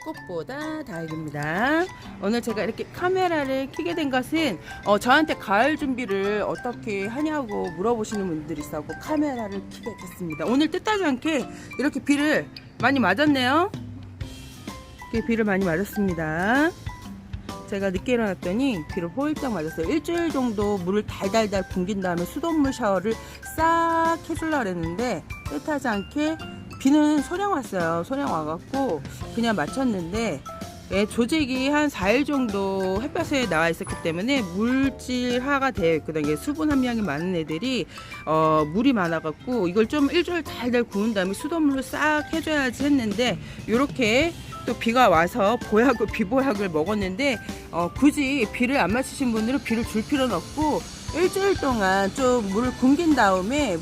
꽃보다 다육입니다. 오늘 제가 이렇게 카메라를 켜게 된 것은 저한테 가을 준비를 어떻게 하냐고 물어보시는 분들이 있어서 카메라를 켜게 됐습니다. 오늘 뜻하지 않게 이렇게 비를 많이 맞았네요. 이렇게 비를 많이 맞았습니다. 제가 늦게 일어났더니 비를 홀딱 맞았어요. 일주일 정도 물을 달달달 붕긴 다음에 수돗물 샤워를 싹 해주려고 했는데 뜻하지 않게 비는 소량 왔어요. 소량 와갖고 그냥 맞췄는데 조직이 한 4일 정도 햇볕에 나와 있었기 때문에 물질화가 되어 있거든요. 수분 함량이 많은 애들이 물이 많아갖고 이걸 좀 일주일 달달 구운 다음에 수돗물로 싹 해줘야지 했는데 이렇게 또 비가 와서 비보약을 먹었는데 굳이 비를 안 맞으신 분들은 비를 줄 필요는 없고 일주일 동안 좀 물을 굶긴 다음에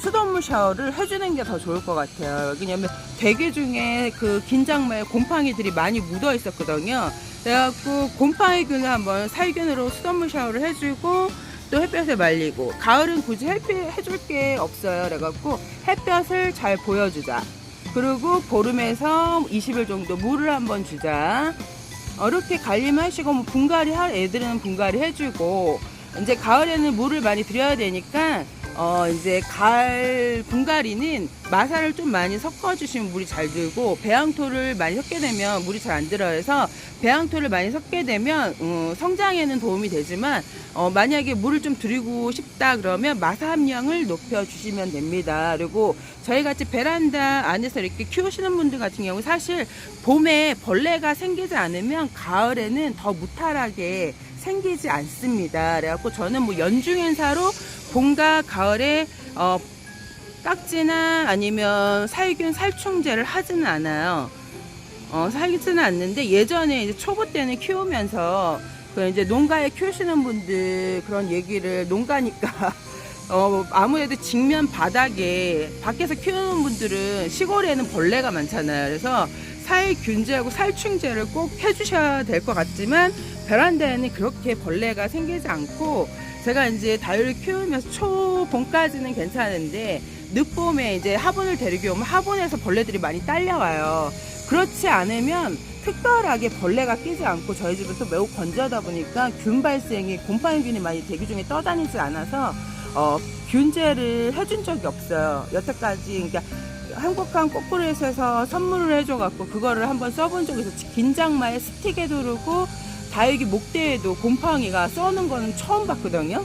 수돗물 샤워를 해주는 게 더 좋을 것 같아요. 왜냐면 대게 중에 그 긴장마에 곰팡이들이 많이 묻어 있었거든요. 그래갖고 곰팡이균을 한번 살균으로 수돗물 샤워를 해주고 또 햇볕에 말리고, 가을은 굳이 해줄 게 없어요. 그래갖고 햇볕을 잘 보여주자. 그리고 보름에서 20일 정도 물을 한번 주자. 이렇게 관리하시고 뭐 분갈이 할 애들은 분갈이 해주고, 이제 가을에는 물을 많이 드려야 되니까 이제 가을 분갈이는 마사를 좀 많이 섞어주시면 물이 잘 들고, 배양토를 많이 섞게 되면 물이 잘 안 들어요. 그래서 배양토를 많이 섞게 되면 성장에는 도움이 되지만 만약에 물을 좀 드리고 싶다 그러면 마사 함량을 높여주시면 됩니다. 그리고 저희같이 베란다 안에서 이렇게 키우시는 분들 같은 경우 사실 봄에 벌레가 생기지 않으면 가을에는 더 무탈하게 생기지 않습니다. 그래갖고 저는 뭐 연중행사로 봄과 가을에 깍지나 아니면 살균 살충제를 하지는 않아요. 살지는 않는데, 예전에 이제 초보 때는 키우면서 그 이제 농가에 키우시는 분들 그런 얘기를, 농가니까 아무래도 직면 바닥에 밖에서 키우는 분들은 시골에는 벌레가 많잖아요. 그래서 살균제하고 살충제를 꼭 해주셔야 될 것 같지만 베란다에는 그렇게 벌레가 생기지 않고, 제가 이제 다육을 키우면서 초봄까지는 괜찮은데 늦봄에 이제 화분을 데리고 오면 화분에서 벌레들이 많이 딸려와요. 그렇지 않으면 특별하게 벌레가 끼지 않고 저희 집은 또 매우 건조하다 보니까 균 발생이, 곰팡이균이 많이 대기 중에 떠다니지 않아서 균제를 해준 적이 없어요. 여태까지. 그러니까 행복한 꽃그릇에서 선물을 해줘갖고 그거를 한번 써본 적이 있어요. 긴장마에 스틱에 두르고 다육이 목대에도 곰팡이가 써는 거는 처음 봤거든요.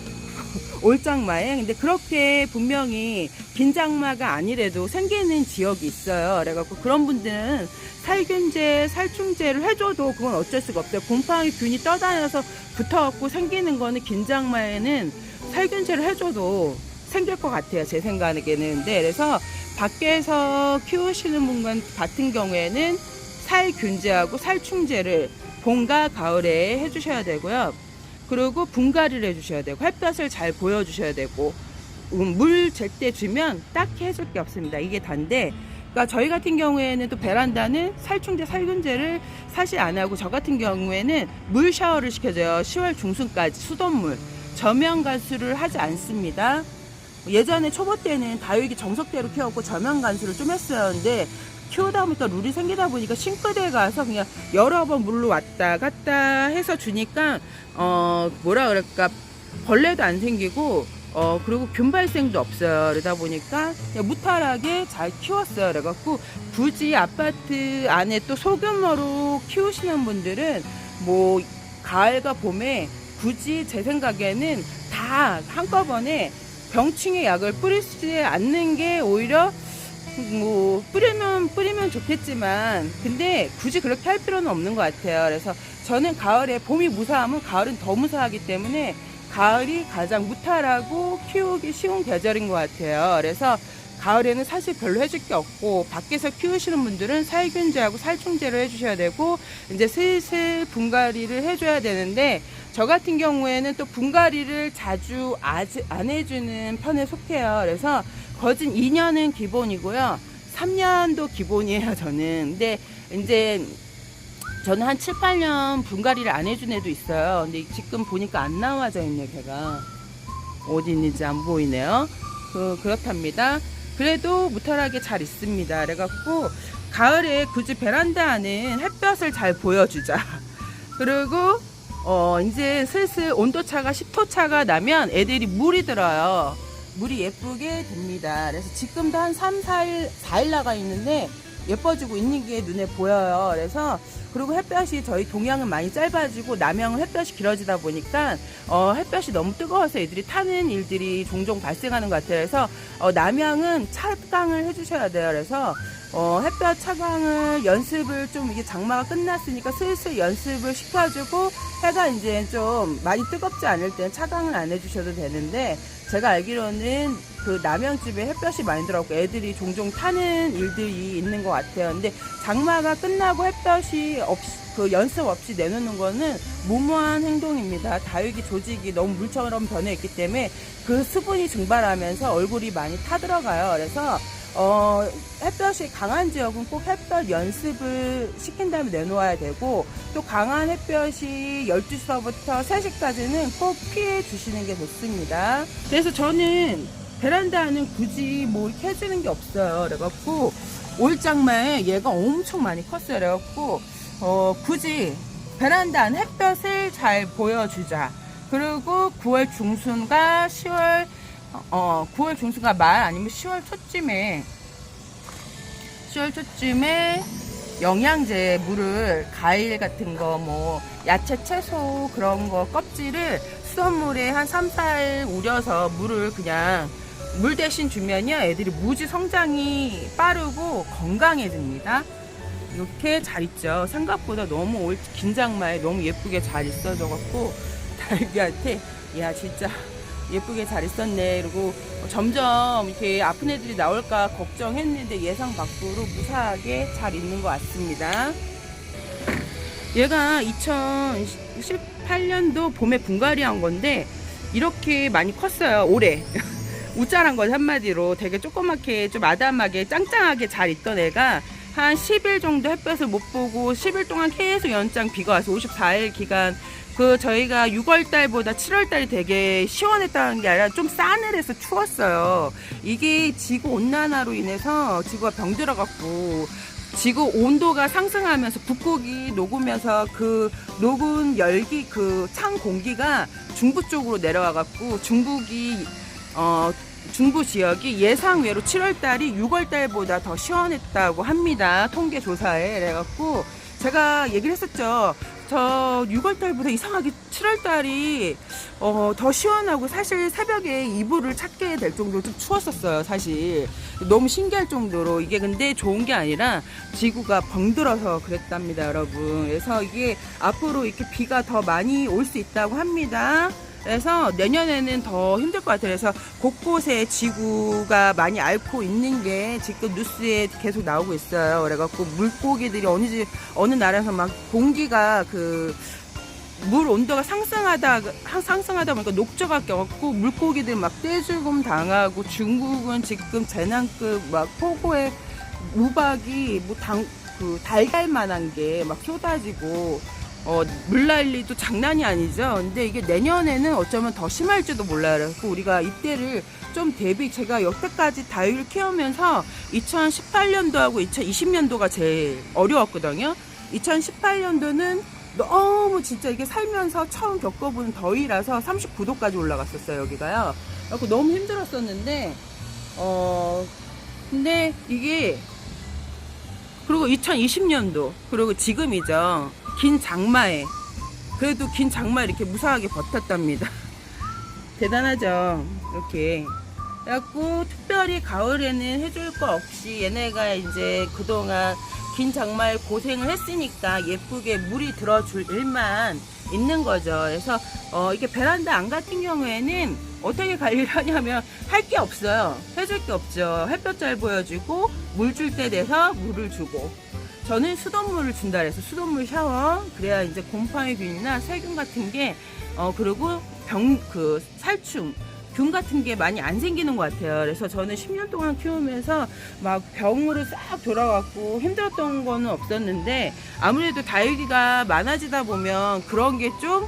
올장마에. 근데 그렇게 분명히 긴장마가 아니래도 생기는 지역이 있어요. 그래갖고 그런 분들은 살균제, 살충제를 해줘도 그건 어쩔 수가 없어요. 곰팡이 균이 떠다녀서 붙어갖고 생기는 거는 긴장마에는 살균제를 해줘도 생길 것 같아요. 제 생각에는. 네, 그래서 밖에서 키우시는 분 같은 경우에는 살균제하고 살충제를 봄과 가을에 해주셔야 되고요. 그리고 분갈이를 해주셔야 되고, 햇볕을 잘 보여주셔야 되고, 물 제때 주면 딱히 해줄 게 없습니다. 이게 단데, 그러니까 저희 같은 경우에는 또 베란다는 살충제, 살균제를 사실 안 하고, 저 같은 경우에는 물 샤워를 시켜줘요. 10월 중순까지 수돗물, 저면 간수를 하지 않습니다. 예전에 초보 때는 다육이 정석대로 키웠고 저면 간수를 좀 했어요. 근데 키우다 보니까 룰이 생기다 보니까 싱크대에 가서 그냥 여러 번 물로 왔다 갔다 해서 주니까 뭐라 그럴까, 벌레도 안 생기고 그리고 균 발생도 없어요. 그러다 보니까 그냥 무탈하게 잘 키웠어요. 그래갖고 굳이 아파트 안에 또 소규모로 키우시는 분들은 뭐 가을과 봄에 굳이 제 생각에는 다 한꺼번에 병충해 약을 뿌리지 않는 게 오히려 뭐 뿌리면 좋겠지만, 근데 굳이 그렇게 할 필요는 없는 것 같아요. 그래서 저는 가을에, 봄이 무사하면 가을은 더 무사하기 때문에 가을이 가장 무탈하고 키우기 쉬운 계절인 것 같아요. 그래서 가을에는 사실 별로 해줄 게 없고, 밖에서 키우시는 분들은 살균제하고 살충제를 해주셔야 되고, 이제 슬슬 분갈이를 해줘야 되는데, 저 같은 경우에는 또 분갈이를 자주 안 해주는 편에 속해요. 그래서 거진 2년은 기본이고요. 3년도 기본이에요, 저는. 근데 이제 저는 한 7, 8년 분갈이를 안 해준 애도 있어요. 근데 지금 보니까 안 나와져 있네요, 걔가. 어디 있는지 안 보이네요. 그렇답니다. 그래도 무탈하게 잘 있습니다. 그래갖고 가을에 굳이 베란다 안은 햇볕을 잘 보여주자. 그리고 이제 슬슬 온도차가 10도 차가 나면 애들이 물이 들어요. 물이 예쁘게 됩니다. 그래서 지금도 한 3, 4일 나가 있는데 예뻐지고 있는 게 눈에 보여요. 그래서 그리고 햇볕이 저희 동양은 많이 짧아지고 남양은 햇볕이 길어지다 보니까 햇볕이 너무 뜨거워서 애들이 타는 일들이 종종 발생하는 것 같아요. 그래서 남양은 차강을 해주셔야 돼요. 그래서 햇볕 차광을 연습을 좀 이게 장마가 끝났으니까 슬슬 연습을 시켜주고 해가 이제 좀 많이 뜨겁지 않을 때는 차광을 안 해주셔도 되는데 제가 알기로는 그 남양집에 햇볕이 많이 들어가고 애들이 종종 타는 일들이 있는 것 같아요. 근데 장마가 끝나고 햇볕이 없이 그 연습 없이 내놓는 거는 무모한 행동입니다. 다육이 조직이 너무 물처럼 변해 있기 때문에 그 수분이 증발하면서 얼굴이 많이 타들어가요. 그래서 햇볕이 강한 지역은 꼭 햇볕 연습을 시킨 다음에 내놓아야 되고 또 강한 햇볕이 12시서부터 3시까지는 꼭 피해 주시는 게 좋습니다. 그래서 저는 베란다는 굳이 뭐 이렇게 해주는 게 없어요. 그래갖고 올 장마에 얘가 엄청 많이 컸어요. 그래갖고 굳이 베란다 안 햇볕을 잘 보여주자. 그리고 9월 중순과 9월 중순과 말 아니면 10월 초쯤에 영양제 물을 과일 같은 거 뭐 야채 채소 그런 거 껍질을 수돗물에 한 3, 4일 우려서 물을 그냥 물 대신 주면요 애들이 무지 성장이 빠르고 건강해집니다. 이렇게 잘 있죠. 생각보다 너무 올 긴장마에 너무 예쁘게 잘 있어져 갖고 달기한테 야 진짜 예쁘게 잘 있었네. 그리고 점점 이렇게 아픈 애들이 나올까 걱정했는데 예상 밖으로 무사하게 잘 있는 것 같습니다. 얘가 2018년도 봄에 분갈이 한 건데 이렇게 많이 컸어요. 올해 우짜란 건 한마디로 되게 조그맣게 좀 아담하게 짱짱하게 잘 있던 애가 한 10일 정도 햇볕을 못 보고 10일 동안 계속 연장 비가 와서 54일 기간 저희가 6월달보다 7월달이 되게 시원했다는 게 아니라 좀 싸늘해서 추웠어요. 이게 지구 온난화로 인해서 지구가 병들어갖고 지구 온도가 상승하면서 북극이 녹으면서 그 녹은 열기 그 찬 공기가 중부 쪽으로 내려와갖고 중부 지역이 예상외로 7월달이 6월달보다 더 시원했다고 합니다. 통계 조사에. 그래갖고 제가 얘기를 했었죠. 저 6월달보다 이상하게 7월달이 더 시원하고 사실 새벽에 이불을 찾게 될 정도로 좀 추웠었어요. 사실 너무 신기할 정도로. 이게 근데 좋은 게 아니라 지구가 병들어서 그랬답니다, 여러분. 그래서 이게 앞으로 이렇게 비가 더 많이 올 수 있다고 합니다. 그래서 내년에는 더 힘들 것 같아요. 그래서 곳곳에 지구가 많이 앓고 있는 게 지금 뉴스에 계속 나오고 있어요. 그래갖고 물고기들이 어느 나라에서 막 공기가 물 온도가 상승하다 보니까 녹조가 껴갖고 물고기들 막 떼죽음 당하고 중국은 지금 재난급 막 폭우에 우박이 달걀만한 게 막 쏟아지고 물난리도 장난이 아니죠. 근데 이게 내년에는 어쩌면 더 심할지도 몰라요. 그래서 우리가 이때를 좀 제가 여태까지 다육이를 키우면서 2018년도하고 2020년도가 제일 어려웠거든요. 2018년도는 너무 진짜 이게 살면서 처음 겪어보는 더위라서 39도까지 올라갔었어요, 여기가요. 그래서 너무 힘들었었는데, 근데 이게, 그리고 2020년도, 그리고 지금이죠. 긴 장마에 그래도 긴 장마 이렇게 무사하게 버텼답니다. 대단하죠. 이렇게 그래갖고 특별히 가을에는 해줄 거 없이 얘네가 이제 그동안 긴 장마에 고생을 했으니까 예쁘게 물이 들어줄 일만 있는 거죠. 그래서 이게 베란다 안 같은 경우에는 어떻게 관리를 하냐면 할 게 없어요. 해줄 게 없죠. 햇볕 잘 보여주고 물 줄 때 돼서 물을 주고, 저는 수돗물을 준다 그래서 수돗물 샤워, 그래야 이제 곰팡이균이나 세균 같은 게 그리고 살충 균 같은 게 많이 안 생기는 것 같아요. 그래서 저는 10년 동안 키우면서 막 병으로 싹 돌아왔고 힘들었던 거는 없었는데 아무래도 다육이가 많아지다 보면 그런 게 좀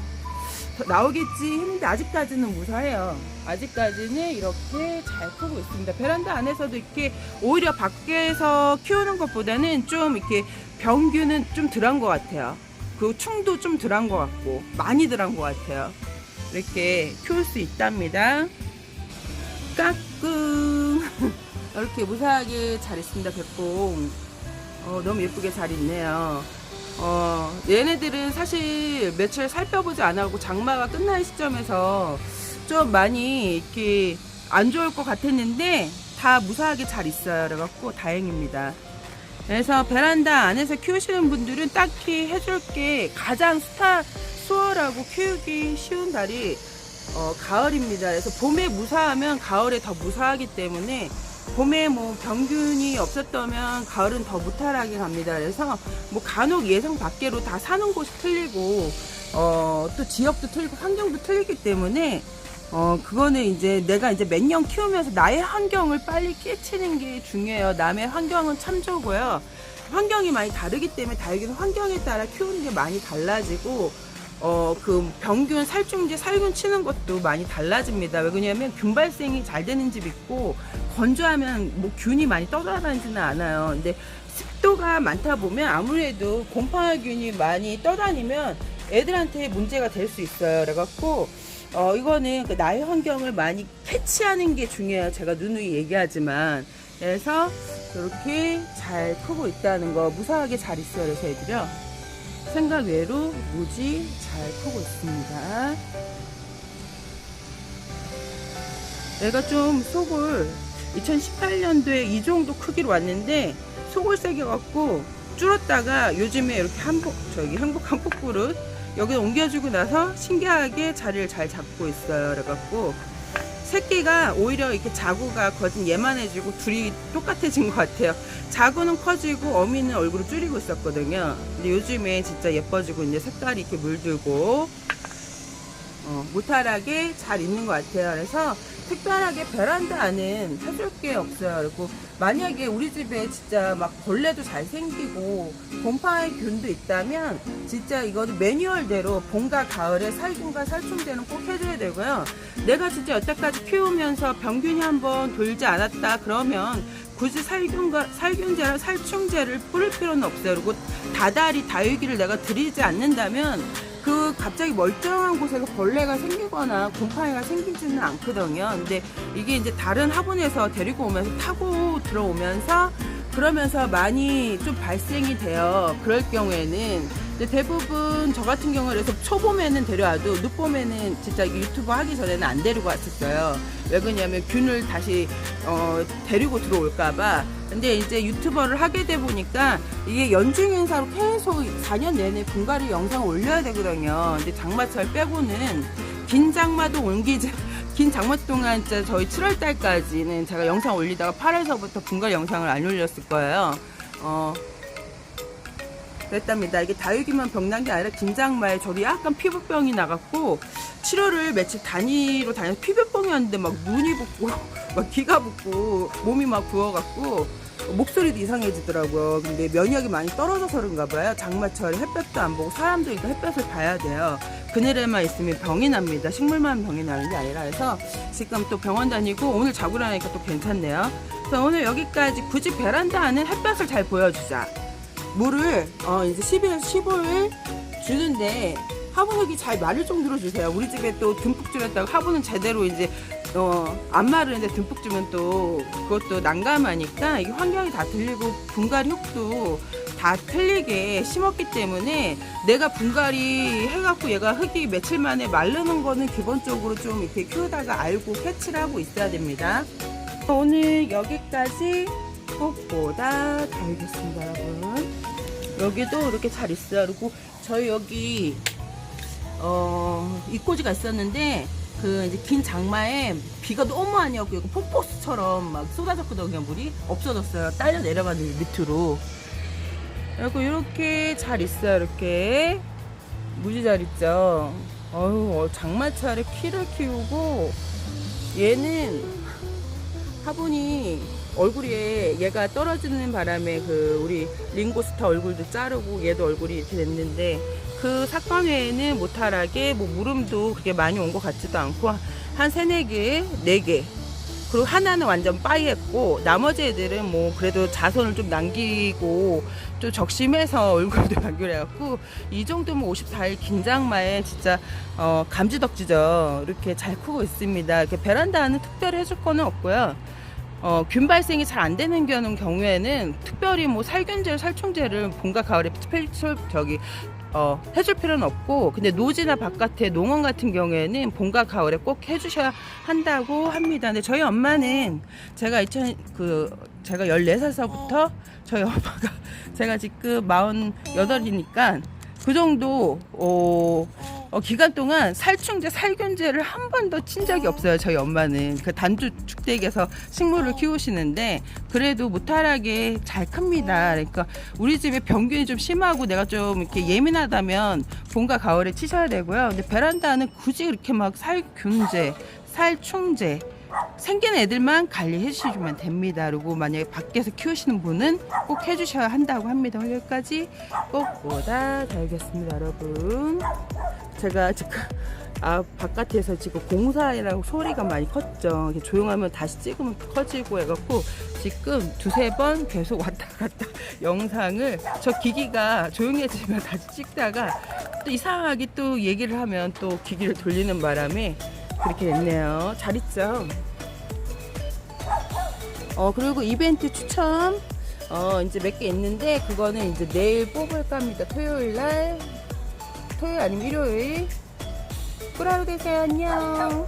더 나오겠지 했는데 아직까지는 무사해요. 아직까지는 이렇게 잘 크고 있습니다. 베란다 안에서도 이렇게 오히려 밖에서 키우는 것보다는 좀 이렇게 병균은 좀 덜한 것 같아요. 그 충도 좀 덜한 것 같고 많이 덜한 것 같아요. 이렇게 키울 수 있답니다. 까꿍 이렇게 무사하게 잘 있습니다. 백봉 너무 예쁘게 잘 있네요. 얘네들은 사실 며칠 살펴보지 않았고 장마가 끝날 시점에서 좀 많이 이렇게 안 좋을 것 같았는데 다 무사하게 잘 있어요. 그래갖고 다행입니다. 그래서 베란다 안에서 키우시는 분들은 딱히 해줄 게 가장 수월하고 키우기 쉬운 달이 가을입니다. 그래서 봄에 무사하면 가을에 더 무사하기 때문에 봄에 뭐 병균이 없었다면 가을은 더 무탈하게 갑니다. 그래서 뭐 간혹 예상 밖으로 다 사는 곳이 틀리고 또 지역도 틀리고 환경도 틀리기 때문에 그거는 이제 내가 이제 몇 년 키우면서 나의 환경을 빨리 깨치는 게 중요해요. 남의 환경은 참조고요. 환경이 많이 다르기 때문에 다육이는 환경에 따라 키우는 게 많이 달라지고 그 병균, 살충제, 살균 치는 것도 많이 달라집니다. 왜 그러냐면 균 발생이 잘 되는 집 있고 건조하면 뭐 균이 많이 떠돌아다니지는 않아요. 근데 습도가 많다 보면 아무래도 곰팡이균이 많이 떠다니면 애들한테 문제가 될 수 있어요. 그래갖고 이거는 그 나의 환경을 많이 캐치하는 게 중요해요. 제가 누누이 얘기하지만. 그래서 이렇게 잘 크고 있다는 거, 무사하게 잘 있어요. 그래서 애들이요. 생각 외로 무지 잘 크고 있습니다. 내가 좀 속을 2018년도에 이 정도 크기로 왔는데 속을 세게 갖고 줄었다가 요즘에 이렇게 행복 한폭그릇 여기 옮겨주고 나서 신기하게 자리를 잘 잡고 있어요. 그래갖고 새끼가 오히려 이렇게 자구가 거진 예만해지고 둘이 똑같아진 것 같아요. 자구는 커지고 어미는 얼굴을 줄이고 있었거든요. 근데 요즘에 진짜 예뻐지고 이제 색깔이 이렇게 물들고 무탈하게 잘 있는 것 같아요. 그래서 특별하게 베란다 안은 해줄 게 없어요. 그리고 만약에 우리 집에 진짜 막 벌레도 잘 생기고 곰팡이 균도 있다면 진짜 이거는 매뉴얼대로 봄과 가을에 살균과 살충제는 꼭 해줘야 되고요. 내가 진짜 여태까지 키우면서 병균이 한번 돌지 않았다 그러면 굳이 살균제랑 살충제를 뿌릴 필요는 없어요. 그리고 다달이 다육이를 내가 들이지 않는다면 그 갑자기 멀쩡한 곳에서 벌레가 생기거나 곰팡이가 생기지는 않거든요. 근데 이게 이제 다른 화분에서 데리고 오면서 타고 들어오면서 그러면서 많이 좀 발생이 돼요. 그럴 경우에는 근데 대부분 저 같은 경우에 그래서 초봄에는 데려와도 늦봄에는 진짜 유튜브 하기 전에는 안 데리고 왔었어요. 왜 그러냐면 균을 다시 데리고 들어올까봐. 근데 이제 유튜버를 하게 돼 보니까 이게 연중 행사로 계속 4년 내내 분갈이 영상을 올려야 되거든요. 근데 장마철 빼고는 긴 장마도 긴 장마 동안 진짜 저희 7월 달까지는 제가 영상 올리다가 8월서부터 분갈이 영상을 안 올렸을 거예요. 그랬답니다. 이게 다육이만 병난 게 아니라 긴장마에 저도 약간 피부병이 나갔고 치료를 며칠 단위로 다녀서 피부병이었는데 막 눈이 붓고 막 귀가 붓고 몸이 막 부어갖고 목소리도 이상해지더라고요. 근데 면역이 많이 떨어져서 그런가 봐요. 장마철에 햇볕도 안 보고 사람도 일단 햇볕을 봐야 돼요. 그늘에만 있으면 병이 납니다. 식물만 병이 나는 게 아니라. 해서 지금 또 병원 다니고 오늘 자고 나니까 또 괜찮네요. 그래서 오늘 여기까지 굳이 베란다 안은 햇볕을 잘 보여주자. 물을 이제 10일에서 15일 주는데 화분흙이 잘 마를 정도로 주세요. 우리 집에 또 듬뿍 주렸다고 화분은 제대로 이제 안 마르는데 듬뿍 주면 또 그것도 난감하니까 이게 환경이 다 틀리고 분갈이 흙도 다 틀리게 심었기 때문에 내가 분갈이 해갖고 얘가 흙이 며칠 만에 마르는 거는 기본적으로 좀 이렇게 키우다가 알고 캐치를 하고 있어야 됩니다. 오늘 여기까지 꽃보다 다육이었습니다, 여러분. 여기도 이렇게 잘 있어요. 그리고 저희 여기 이꼬지가 있었는데 그 이제 긴 장마에 비가 너무 많이 왔고 폭포수처럼 막 쏟아졌거든요. 물이 없어졌어요. 딸려 내려가는 밑으로. 그리고 이렇게 잘 있어요. 이렇게 무지 잘 있죠. 장마철에 키를 키우고 얘는 화분이 얼굴에 얘가 떨어지는 바람에 그 우리 링고스타 얼굴도 자르고 얘도 얼굴이 이렇게 됐는데, 그 사건 외에는 모탈하게 뭐 물음도 그렇게 많이 온 것 같지도 않고 한 3, 4개, 4개, 그리고 하나는 완전 빠이했고 나머지 애들은 뭐 그래도 자손을 좀 남기고 좀 적심해서 얼굴도 남겨갖고 이 정도면 54일 긴장마에 진짜 감지덕지죠. 이렇게 잘 크고 있습니다. 이렇게 베란다는 특별히 해줄 거는 없고요. 균 발생이 잘 안 되는 경우에는 특별히 뭐 살균제를, 살충제를 봄과 가을에 해줄 필요는 없고, 근데 노지나 바깥에 농원 같은 경우에는 봄과 가을에 꼭 해주셔야 한다고 합니다. 근데 저희 엄마는 제가 14살서부터 저희 엄마가 제가 지금 48이니까 그 정도 기간 동안 살충제, 살균제를 한 번도 친 적이 없어요. 저희 엄마는 그 단주 축대기에서 식물을 키우시는데 그래도 무탈하게 잘 큽니다. 그러니까 우리 집에 병균이 좀 심하고 내가 좀 이렇게 예민하다면 봄과 가을에 치셔야 되고요. 근데 베란다는 굳이 그렇게 막 살균제, 살충제 생긴 애들만 관리해 주시면 됩니다. 그리고 만약에 밖에서 키우시는 분은 꼭 해주셔야 한다고 합니다. 여기까지 꼭 보다 알겠습니다, 여러분. 제가 지금 바깥에서 지금 공사이라고 소리가 많이 컸죠. 조용하면 다시 찍으면 커지고 해갖고 지금 2-3번 계속 왔다 갔다 영상을, 저 기기가 조용해지면 다시 찍다가 또 이상하게 또 얘기를 하면 또 기기를 돌리는 바람에 그렇게 됐네요. 잘 있죠? 그리고 이벤트 추첨 이제 몇 개 있는데 그거는 이제 내일 뽑을까 합니다. 토요일 아니면 일요일. 꾸라로 되세요. 안녕.